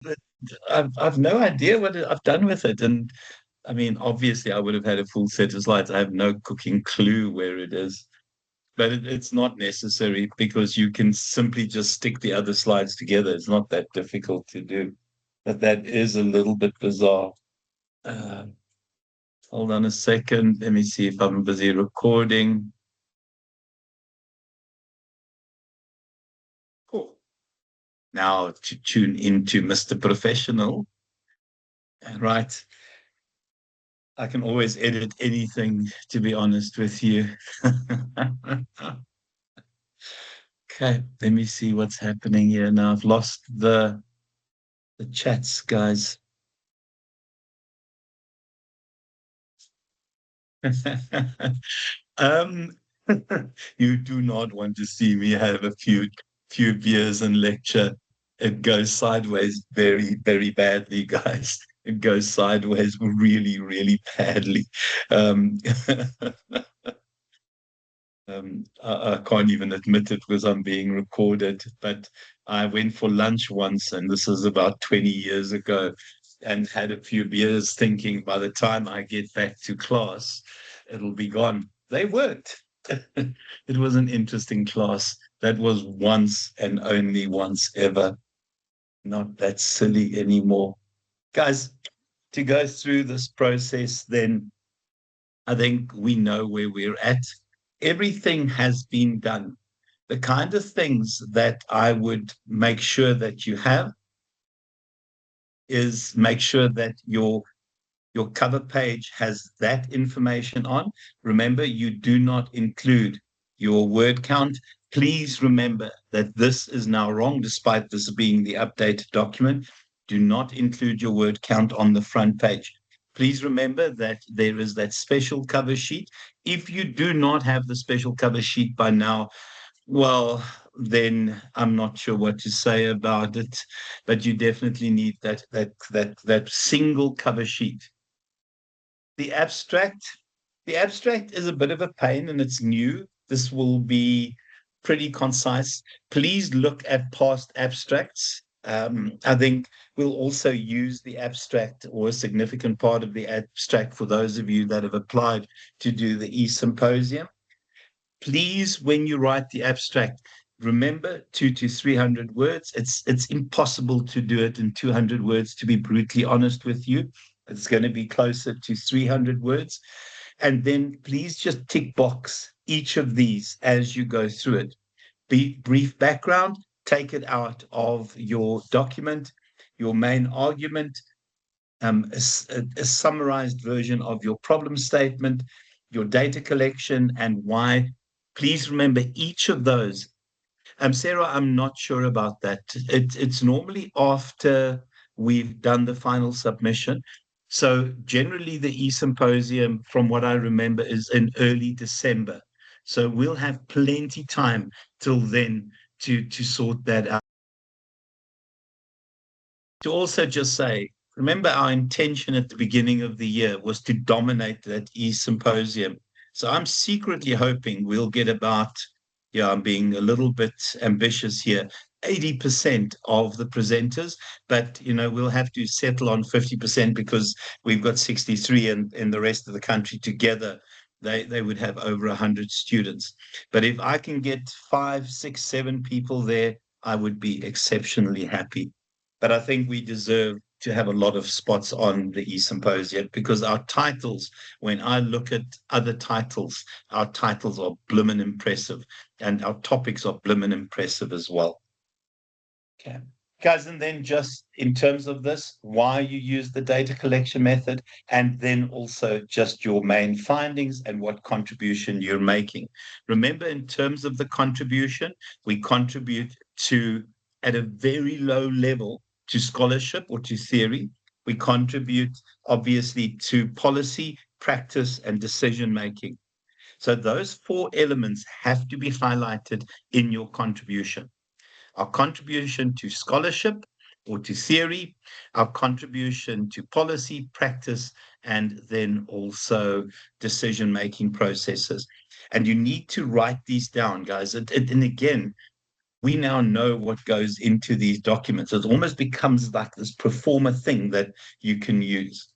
But I've no idea what I've done with it. And I mean, obviously, I would have had a full set of slides. I have no cooking clue where it is, but it's not necessary because you can simply just stick the other slides together. It's not that difficult to do. But that is a little bit bizarre. Uh, Hold on a second. Let me see if I'm busy recording. Cool. Now to tune into Mr. Professional. Right. I can always edit anything, to be honest with you. Okay, let me see what's happening here now. I've lost the chats, guys. um, you do not want to see me have a few beers and lecture. It goes sideways very, very badly, guys. It goes sideways really, really badly. Um, I can't even admit it because I'm being recorded, but I went for lunch once, and this is about 20 years ago, and had a few beers thinking by the time I get back to class, it'll be gone. They worked. It was an interesting class. That was once and only once ever. Not that silly anymore. Guys, to go through this process, then I think we know where we're at. Everything has been done. The kind of things that I would make sure that you have is make sure that your cover page has that information on. Remember, you do not include your word count. Please remember that this is now wrong, despite this being the updated document. Do not include your word count on the front page. Please remember that there is that special cover sheet. If you do not have the special cover sheet by now, well, then I'm not sure what to say about it, but you definitely need that single cover sheet. The abstract, the abstract is a bit of a pain and it's new. This will be pretty concise. Please look at past abstracts. I think we'll also use the abstract or a significant part of the abstract for those of you that have applied to do the e-symposium. Please, when you write the abstract, remember 200 to 300 words. It's impossible to do it in 200 words, to be brutally honest with you. It's going to be closer to 300 words. And then please just tick box each of these as you go through it. Be brief background, take it out of your document, your main argument, a summarized version of your problem statement, your data collection, and why. Please remember each of those. Sarah, I'm not sure about that. It's normally after we've done the final submission. So generally, the e-symposium, from what I remember, is in early December. So we'll have plenty time till then to sort that out. To also just say, remember our intention at the beginning of the year was to dominate that e-symposium. So I'm secretly hoping we'll get about, yeah, I'm being a little bit ambitious here, 80% of the presenters, but we'll have to settle on 50% because we've got 63 in the rest of the country together. They would have over 100 students. But if I can get 5, 6, 7 people there, I would be exceptionally happy. But I think we deserve to have a lot of spots on the e-symposium because our titles, when I look at other titles, our titles are blimmin' impressive and our topics are blimmin' impressive as well. Okay. Guys, and then just in terms of this, why you use the data collection method, and then also just your main findings and what contribution you're making. Remember, in terms of the contribution, we contribute to, at a very low level, to scholarship or to theory. We contribute, obviously, to policy, practice, and decision making. So those 4 elements have to be highlighted in your contribution. Our contribution to scholarship or to theory, our contribution to policy, practice, and then also decision-making processes. And you need to write these down, guys. And again, we now know what goes into these documents. It almost becomes like this pro forma thing that you can use.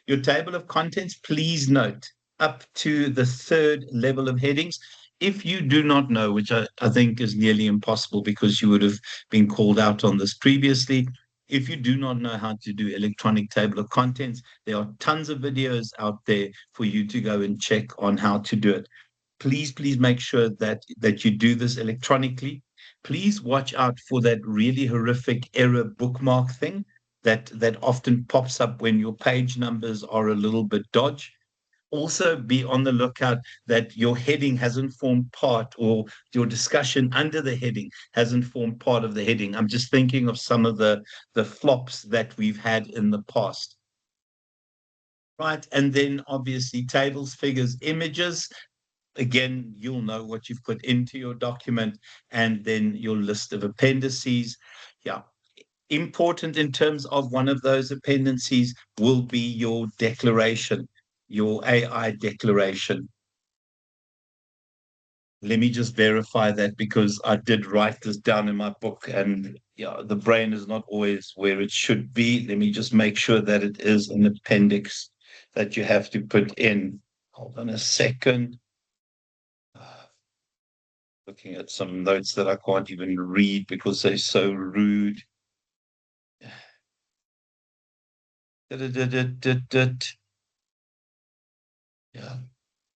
Your table of contents, please note, up to the third level of headings. If you do not know, which I think is nearly impossible because you would have been called out on this previously, if you do not know how to do electronic table of contents, there are tons of videos out there for you to go and check on how to do it. Please make sure that you do this electronically. Please watch out for that really horrific error bookmark thing that often pops up when your page numbers are a little bit dodgy. Also be on the lookout that your heading hasn't formed part, or your discussion under the heading hasn't formed part of the heading. I'm just thinking of some of the flops that we've had in the past. Right. And then obviously tables, figures, images. Again, you'll know what you've put into your document, and then your list of appendices. Yeah. Important in terms of one of those appendices will be your declaration, your AI declaration. Let me just verify that, because I did write this down in my book, and yeah, the brain is not always where it should be. Let me just make sure that it is an appendix that you have to put in. Hold on a second. Looking at some notes that I can't even read because they're so rude. Yeah.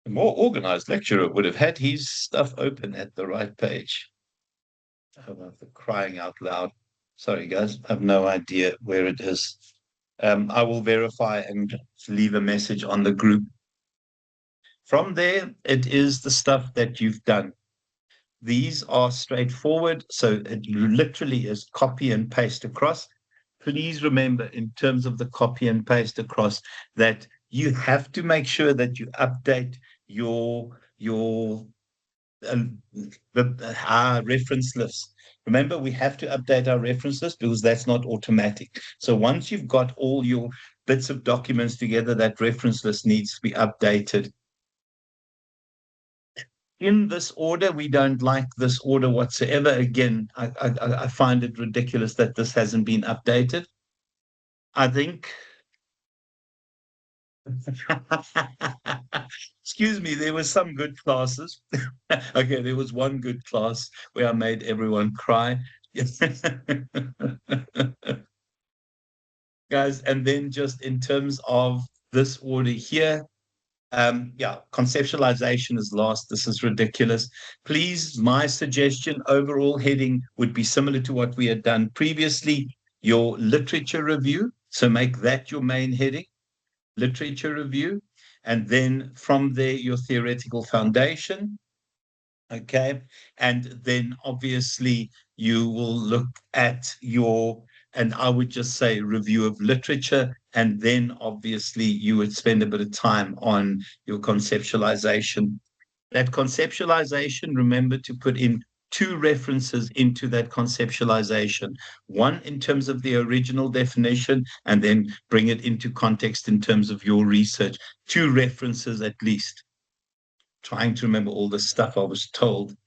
A more organized lecturer would have had his stuff open at the right page. Oh, for crying out loud. Sorry, guys. I have no idea where it is. I will verify and leave a message on the group. From there, it is the stuff that you've done. These are straightforward, so it literally is copy and paste across. Please remember, in terms of the copy and paste across, that you have to make sure that you update your reference lists. Remember, we have to update our reference list because that's not automatic. So once you've got all your bits of documents together, that reference list needs to be updated. In this order, we don't like this order whatsoever. Again, I find it ridiculous that this hasn't been updated. I think excuse me, there were some good classes. Okay, there was one good class where I made everyone cry. Guys, and then just in terms of this order here, yeah, conceptualization is last. This is ridiculous. Please, my suggestion, overall heading would be similar to what we had done previously, your literature review. So make that your main heading, literature review. And then from there, your theoretical foundation. Okay. And then obviously you will look at your, and I would just say review of literature. And then obviously you would spend a bit of time on your conceptualization. That conceptualization, remember to put in two references into that conceptualization, one in terms of the original definition, and then bring it into context in terms of your research. Two references at least. Trying to remember all the stuff I was told.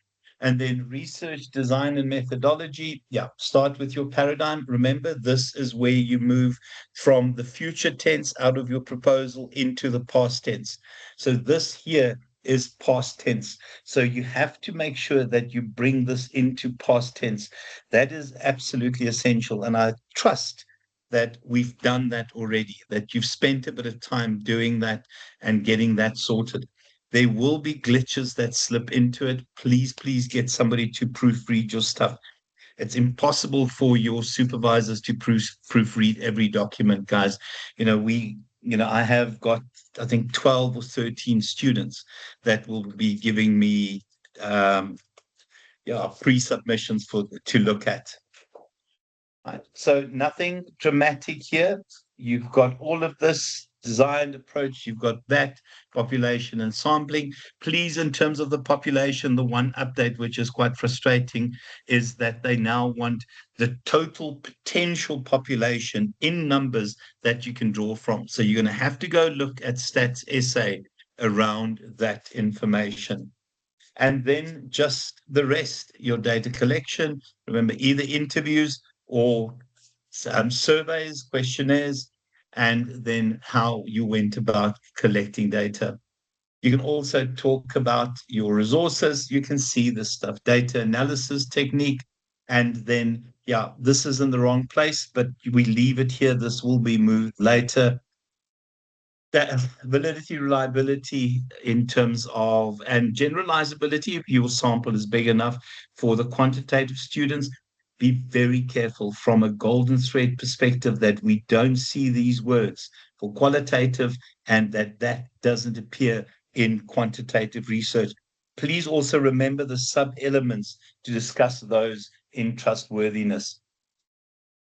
And then research, design, and methodology. Yeah, start with your paradigm. Remember, this is where you move from the future tense out of your proposal into the past tense. So this here is past tense. So you have to make sure that you bring this into past tense. That is absolutely essential. And I trust that we've done that already, that you've spent a bit of time doing that and getting that sorted. There will be glitches that slip into it. Please get somebody to proofread your stuff. It's impossible for your supervisors to proofread every document, guys. I have got, I think, 12 or 13 students that will be giving me pre-submissions to look at. Right. So nothing dramatic here. You've got all of this designed approach. You've got that population and sampling. Please, in terms of the population, the one update which is quite frustrating is that they now want the total potential population in numbers that you can draw from. So you're going to have to go look at Stats SA around that information. And then just the rest, your data collection, remember either interviews or surveys, questionnaires, and then how you went about collecting data. You can also talk about your resources. You can see this stuff, data analysis technique. And then, yeah, this is in the wrong place, but we leave it here. This will be moved later. That validity, reliability in terms of, and generalizability, if your sample is big enough for the quantitative students, be very careful from a golden thread perspective that we don't see these words for qualitative and that doesn't appear in quantitative research. Please also remember the sub-elements to discuss those in trustworthiness.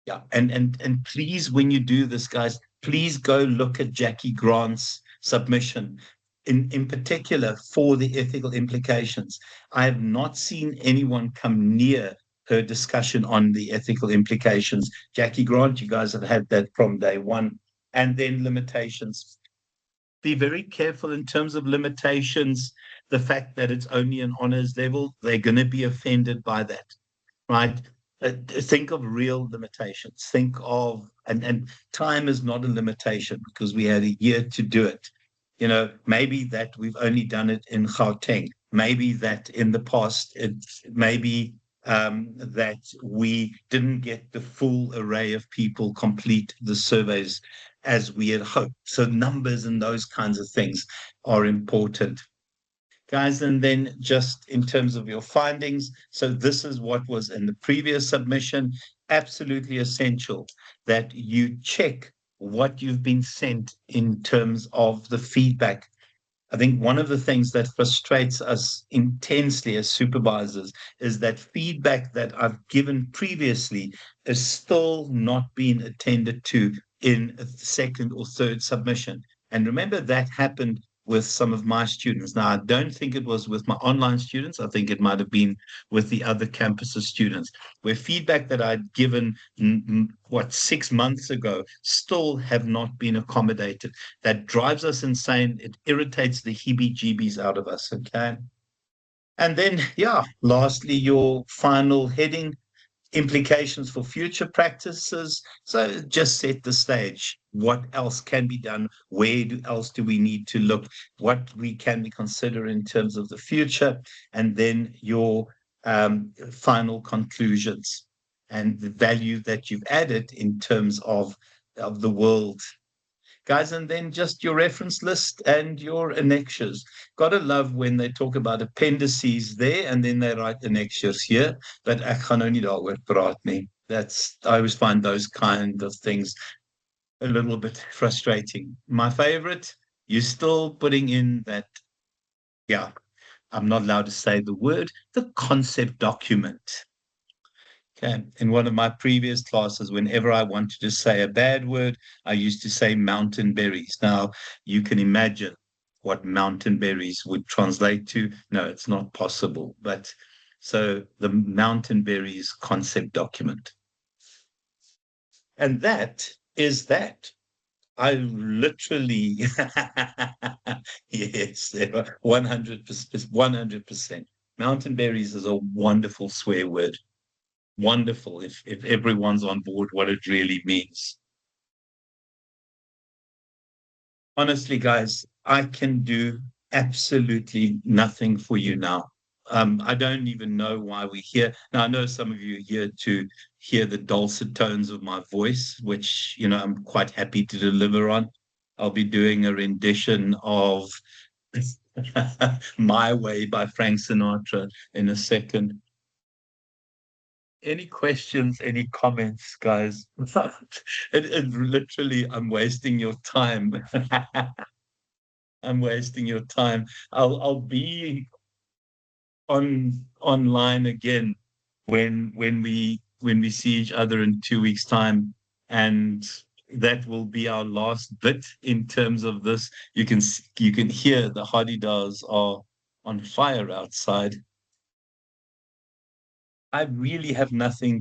Yeah, and please, when you do this, guys, please go look at Jackie Grant's submission, in particular for the ethical implications. I have not seen anyone come near her discussion on the ethical implications. Jackie Grant, you guys have had that from day one. And then limitations. Be very careful in terms of limitations. The fact that it's only an honors level, they're going to be offended by that, right? Think of real limitations. Think of, and time is not a limitation because we had a year to do it. You know, maybe that we've only done it in Gauteng. Maybe that in the past, maybe that we didn't get the full array of people complete the surveys as we had hoped. So numbers and those kinds of things are important. Guys, and then just in terms of your findings, so this is what was in the previous submission. Absolutely essential that you check what you've been sent in terms of the feedback. I think one of the things that frustrates us intensely as supervisors is that feedback that I've given previously is still not being attended to in a second or third submission. And remember, that happened with some of my students. Now, I don't think it was with my online students. I think it might have been with the other campuses students, where feedback that I'd given, 6 months ago, still have not been accommodated. That drives us insane. It irritates the heebie-jeebies out of us, okay? And then, yeah, lastly, your final heading, implications for future practices. So just set the stage. What else can be done? Where else do we need to look? What we can we consider in terms of the future? And then your final conclusions and the value that you've added in terms of the world, guys, and then just your reference list and your annexures. Gotta love when they talk about appendices there and then they write annexures here, but ek gaan nou nie daaroor praat nie. I always find those kind of things a little bit frustrating. My favorite, you're still putting in that, yeah, I'm not allowed to say the word, the concept document. Okay. In one of my previous classes, whenever I wanted to say a bad word, I used to say mountain berries. Now, you can imagine what mountain berries would translate to. No, it's not possible. But so the mountain berries concept document. And that is that. I literally, yes, 100%, 100%. Mountain berries is a wonderful swear word. Wonderful if everyone's on board what it really means. Honestly, guys, I can do absolutely nothing for you now. I don't even know why we're here. Now, I know some of you are here to hear the dulcet tones of my voice, which, I'm quite happy to deliver on. I'll be doing a rendition of My Way by Frank Sinatra in a second. Any questions, any comments, guys? It literally, I'm wasting your time. I'm wasting your time. I'll be online again when we see each other in 2 weeks' time, and that will be our last bit in terms of this. You can hear the Hadidars are on fire outside. I really have nothing